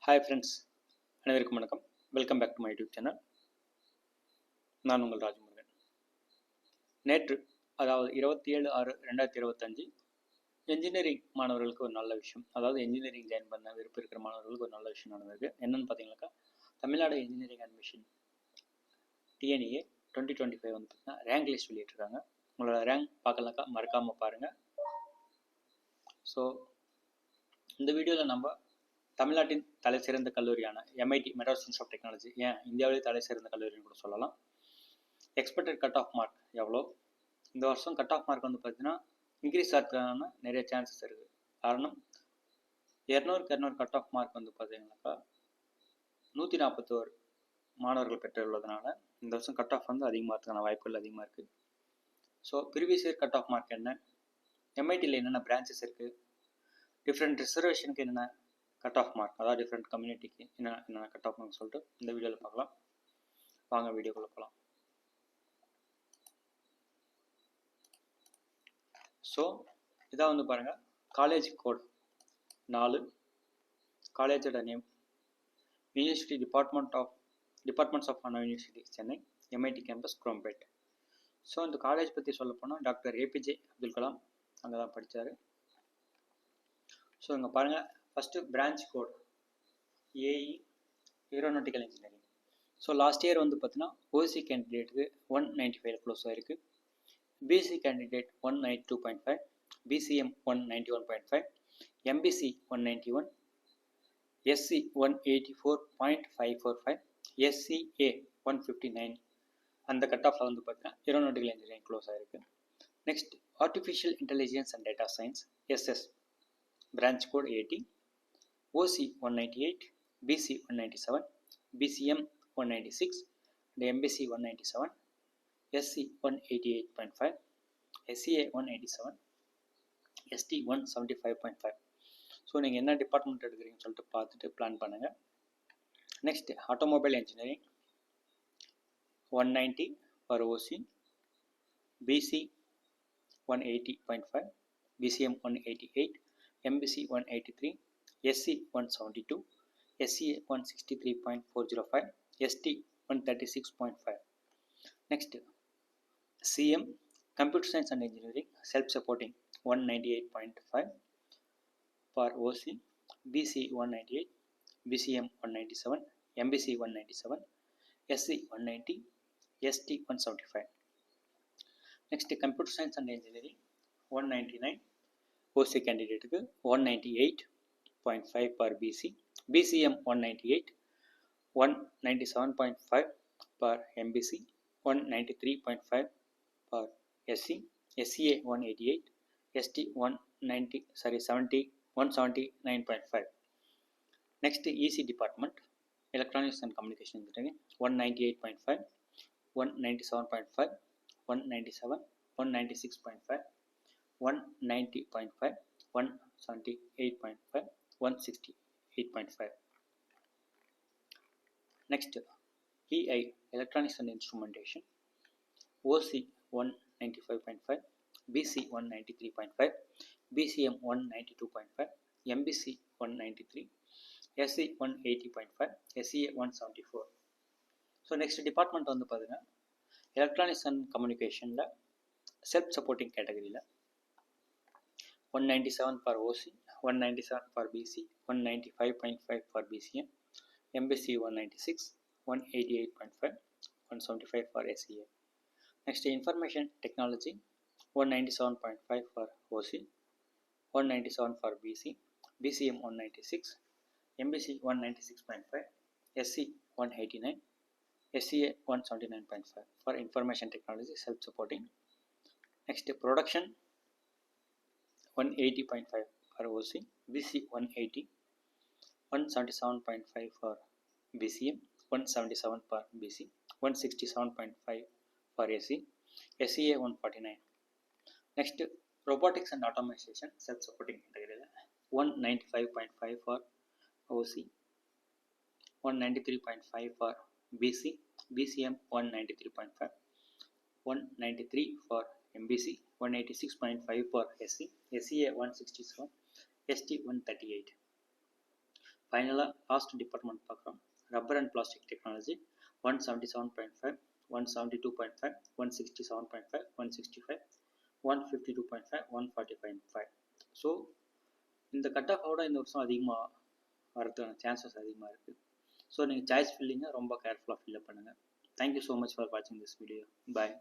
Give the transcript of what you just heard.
Hi friends, அனைவருக்கும் வணக்கம். Welcome back to my YouTube channel. நான் உங்கள் ராஜமுருகன். நேற்று, அதாவது 27/6/2025 என்ஜினியரிங் மாணவர்களுக்கு ஒரு நல்ல விஷயம், அதாவது என்ஜினியரிங் ஜாயின் பண்ண விருப்பம் இருக்கிற மாணவர்களுக்கு ஒரு நல்ல விஷயம் நடந்திருக்கு. என்னென்னு பார்த்தீங்கன்னாக்கா, தமிழ்நாடு இன்ஜினியரிங் அட்மிஷன் டிஎன்இஏ 2025 வந்து பார்த்தீங்கன்னா ரேங்க் லிஸ்ட் வெளியிட்டிருக்காங்க. உங்களோட ரேங்க் பார்க்கலனாக்கா மறக்காமல் பாருங்கள். ஸோ இந்த வீடியோவில் நம்ம தமிழ்நாட்டின் தலை சிறந்த கல்லூரியான MIT Madras institute of technology, ஏன் இந்தியாவிலே தலை சிறந்த கல்லூரின்னு கூட சொல்லலாம், எக்ஸ்பெக்டட் கட் ஆஃப் மார்க் எவ்வளோ, இந்த வருஷம் கட் ஆஃப் மார்க் வந்து பார்த்தீங்கன்னா இன்க்ரீஸ் ஆகிறதுக்கான நிறைய சான்சஸ் இருக்குது. காரணம் 200 கட் ஆஃப் மார்க் வந்து பார்த்தீங்கன்னாக்கா 141 மாணவர்கள் பெற்றுள்ளதுனால இந்த வருஷம் கட் ஆஃப் வந்து அதிகமாக இருக்கிறதுக்கான வாய்ப்புகள் அதிகமாக இருக்குது. So previous year cut off mark என்ன, MITயில் என்னென்ன பிரான்ச்சஸ் இருக்குது, டிஃப்ரெண்ட் ரிசர்வேஷனுக்கு என்னென்ன கட் ஆஃப் மார்க், அதாவது டிஃப்ரெண்ட் கம்யூனிட்டிக்கு என்ன கட் ஆஃப் மார்க் சொல்லிட்டு இந்த வீடியோவில் பார்க்கலாம். வாங்க வீடியோக்குள்ளே போகலாம். ஸோ இதான் வந்து பாருங்கள், காலேஜ் கோட் 4, காலேஜோட name university departments of Anna university Chennai, MIT campus Chromepet. So இந்த காலேஜ் பற்றி சொல்ல போனால் டாக்டர் APJ அப்துல் கலாம் அங்கே தான் படித்தார். ஸோ இங்கே பாருங்கள், first branch code AE aeronautical engineering. So last year வந்து பார்த்தீங்கன்னா OC கேண்டிடேட்டுக்கு 195 க்ளோஸ் ஆகிருக்கு, BC candidate 192.5, BCM 191.5, MBC 191, SC 184.545, SCA 159. அந்த கட் ஆஃபில் வந்து பார்த்தீங்கன்னா ஏரோநாட்டிக்கல் இன்ஜினியரிங் க்ளோஸ் ஆகிருக்கு. Next artificial intelligence and data science SS branch code 80, OC 198, BC 197, BCM 196, and MBC 197, SC 188.5, SCA 187, ST 175.5. So நீங்கள் என்ன டிபார்ட்மெண்ட் எடுக்கிறீங்கன்னு சொல்லிட்டு பார்த்துட்டு பிளான் பண்ணுங்கள். Next automobile engineering 190 for OC, BC 180.5, BCM 188, MBC 183, SC 172, SCA 163.405, ST 136.5. Next CM Computer Science and Engineering Self-Supporting 198.5 for OC, BC 198, BCM 197, MBC 197, SC 190, ST 175. Next Computer Science and Engineering 199 OC candidate 198.5 for BC, BCM 198, 197.5 for MBC, 193.5 for SC, SCA 188, ST 179.5. Next EC department Electronics and Communication Engineering 198.5, 197.5, 197, 196.5, 190.5, 178.5, 168.5. Next EI Electronics and Instrumentation OC 195.5, BC 193.5, BCM 192.5, MBC 193, SC 180.5, SCA 174. So next department வந்து பார்த்தீங்கன்னா electronics and கம்யூனிகேஷனில் self supporting கேட்டகரியில் 197 for OC, 197 for BC, 195.5 for BCM, MBC 196, 188.5, 175 for SCA. Next Information Technology 197.5 for OC, 197 for BC, BCM 196, MBC 196.5, SC 189, SCA 179.5 for Information Technology Self-Supporting. Next Production 180.5 for OC, BC 180, 177.5 for BCM, 177 for BC, 167.5 for SC, SCA 149. Next Robotics and Automation Self-Supporting category 195.5 for OC, 193.5 for BC, BCM 193.5, 193 for MBC, 186.5 for SC, SCA 167, ST 138. ஃபைனலாக last department பார்க்குறோம். Rubber and plastic technology 177.5, 172.5, 167.5, 165, 152.5, 145.5. So இந்த cut ஆஃபோட இந்த வருஷம் அதிகமாக வரதுக்கான chances அதிகமாக இருக்குது. So நீங்கள் சாய்ஸ் ஃபில்லிங்கை ரொம்ப கேர்ஃபுல்லாக ஃபில்லப் பண்ணுங்கள். தேங்க்யூ ஸோ மச் ஃபார் வாட்சிங் திஸ் வீடியோ. பாய்.